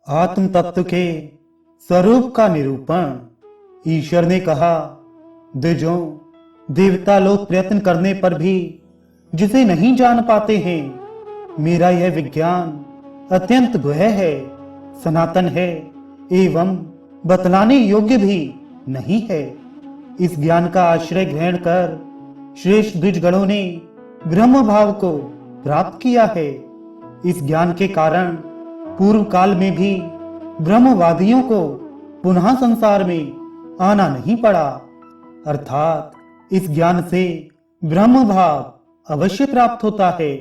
आत्म तत्व के स्वरूप का निरूपण। ईश्वर ने कहा, द्विजों, देवता लोग प्रयत्न करने पर भी जिसे नहीं जान पाते हैं, मेरा यह विज्ञान अत्यंत गुह्य है, सनातन है एवं बतलाने योग्य भी नहीं है। इस ज्ञान का आश्रय ग्रहण कर श्रेष्ठ द्विजगणों ने ब्रह्म भाव को प्राप्त किया है। इस ज्ञान के कारण पूर्व काल में भी ब्रह्मवादियों को पुनः संसार में आना नहीं पड़ा, अर्थात इस ज्ञान से ब्रह्म भाव अवश्य प्राप्त होता है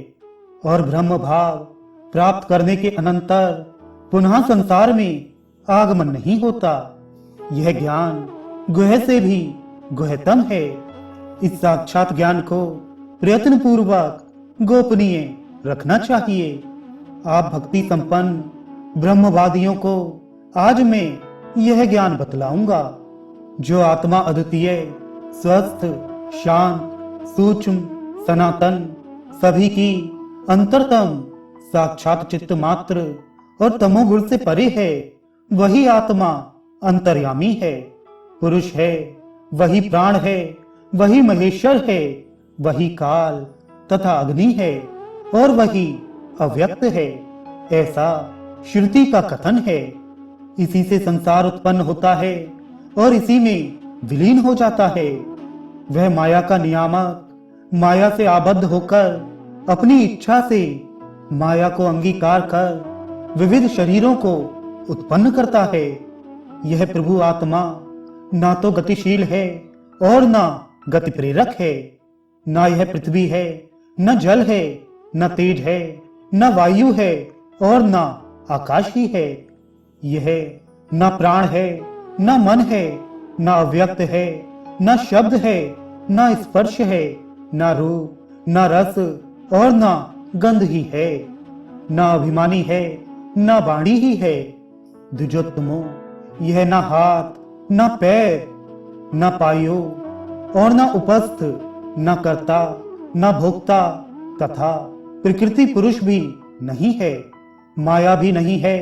और ब्रह्म भाव प्राप्त करने के अनंतर पुनः संसार में आगमन नहीं होता। यह ज्ञान गुह्य से भी गुह्यतम है। इस साक्षात ज्ञान को प्रयत्न पूर्वक गोपनीय रखना चाहिए। आप भक्ति संपन्न ब्रह्मवादियों को आज मैं यह ज्ञान बतलाऊंगा। जो आत्मा अद्वितीय, स्वस्थ, शांत, सूक्ष्म, सनातन, सभी की अंतरतम साक्षात चित्त मात्र और तमोगुण से परे है, वही आत्मा अंतर्यामी है, पुरुष है, वही प्राण है, वही महेश्वर है, वही काल तथा अग्नि है और वही अव्यक्त है, ऐसा श्रुति का कथन है। इसी से संसार उत्पन्न होता है और इसी में विलीन हो जाता है। वह माया का नियामक माया से आबद्ध होकर अपनी इच्छा से माया को अंगीकार कर विविध शरीरों को उत्पन्न करता है। यह प्रभु आत्मा ना तो गतिशील है और ना गति प्रेरक है। ना यह पृथ्वी है, न जल है, न तेज है, न वायु है और न आकाश ही है। यह न प्राण है, न मन है, न अव्यक्त है, न शब्द है, न स्पर्श है, न रूप, न रस और न गंध ही है। न अभिमानी है, न वाणी ही है। द्विजोत्तमो, यह न हाथ, न पैर, न पायो और न उपस्थ, न कर्ता, न भोक्ता तथा प्रकृति पुरुष भी नहीं है, माया भी नहीं है,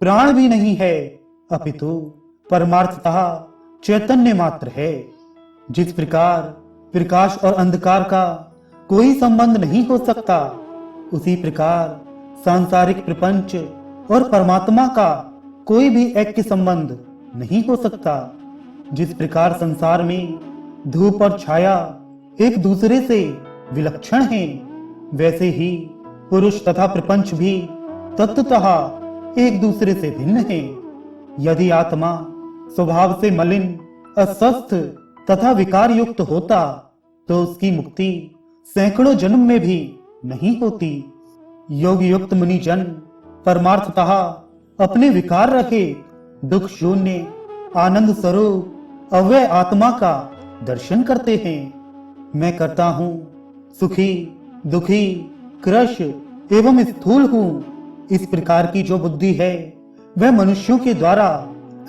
प्राण भी नहीं है, अपितु परमार्थतः चैतन्य मात्र है। जिस प्रकार प्रकाश और अंधकार का कोई संबंध नहीं हो सकता, उसी प्रकार सांसारिक प्रपंच और परमात्मा का कोई भी ऐक्य संबंध नहीं हो सकता। जिस प्रकार संसार में धूप और छाया एक दूसरे से विलक्षण हैं, वैसे ही पुरुष तथा प्रपंच भी तत्वतः एक दूसरे से भिन्न हैं। यदि आत्मा स्वभाव से मलिन, अस्वस्थ तथा विकार युक्त होता तो उसकी मुक्ति सैकड़ों जन्म में भी नहीं होती। योग युक्त मुनिजन परमार्थतः अपने विकार रहे दुख शून्य आनंद स्वरूप अव्यय आत्मा का दर्शन करते हैं। मैं करता हूँ, सुखी, दुखी, कृश एवं स्थूल हूँ, इस प्रकार की जो बुद्धि है वह मनुष्यों के द्वारा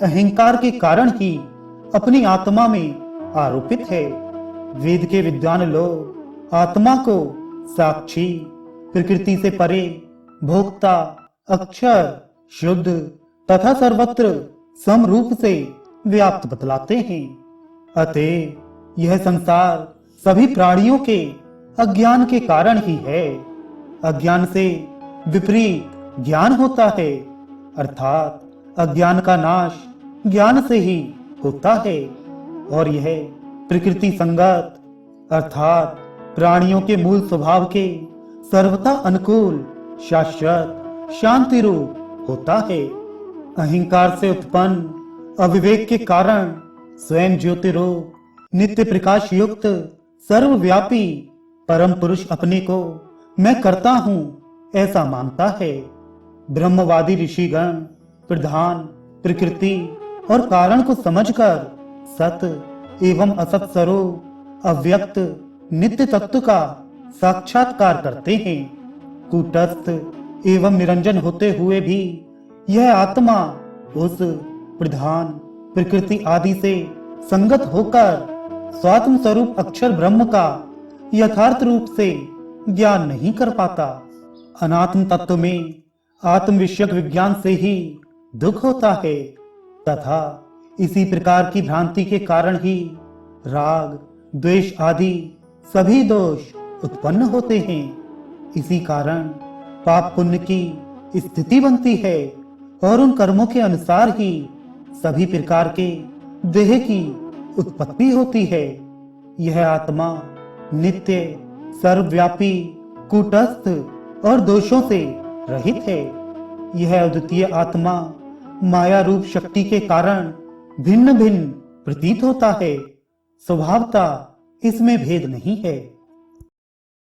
अहंकार के कारण ही अपनी आत्मा में आरोपित है। वेद के विद्वान लोग आत्मा को साक्षी, प्रकृति से परे, भोक्ता, अक्षर, शुद्ध तथा सर्वत्र समरूप से व्याप्त बतलाते हैं। अतः यह संसार सभी प्राणियों के अज्ञान के कारण ही है। अज्ञान से विपरीत ज्ञान होता है, अर्थात अज्ञान का नाश ज्ञान से ही होता है और यह प्रकृति संगत अर्थात प्राणियों के मूल स्वभाव के सर्वथा अनुकूल शाश्वत शांति रूप होता है। अहंकार से उत्पन्न अविवेक के कारण स्वयं ज्योति रूप नित्य प्रकाश युक्त सर्वव्यापी परम पुरुष अपने को मैं करता हूँ ऐसा मानता है। ब्रह्मवादी ऋषिगण प्रधान, प्रकृति और कारण को समझकर सत एवं असत स्वरूप अव्यक्त नित्य तत्व का साक्षात्कार करते हैं। कूटस्थ एवं निरंजन होते हुए भी यह आत्मा उस प्रधान, प्रकृति आदि से संगत होकर स्वात्म स्वरूप अक्षर ब्रह्म का यथार्थ रूप से ज्ञान नहीं कर पाता। अनात्म तत्व में आत्म विषयक विज्ञान से ही दुख होता है, तथा इसी प्रकार की भ्रांति के कारण ही राग, द्वेष आदि सभी दोष उत्पन्न होते हैं। इसी कारण पाप पुण्य की स्थिति बनती है और उन कर्मों के अनुसार ही सभी प्रकार के देह की उत्पत्ति होती है। यह आत्मा नित्य, सर्वव्यापी, कूटस्थ और दोषों से रहित है। यह अद्वितीय आत्मा माया रूप शक्ति के कारण भिन्न भिन्न प्रतीत होता है। स्वभावतः इसमें भेद नहीं है।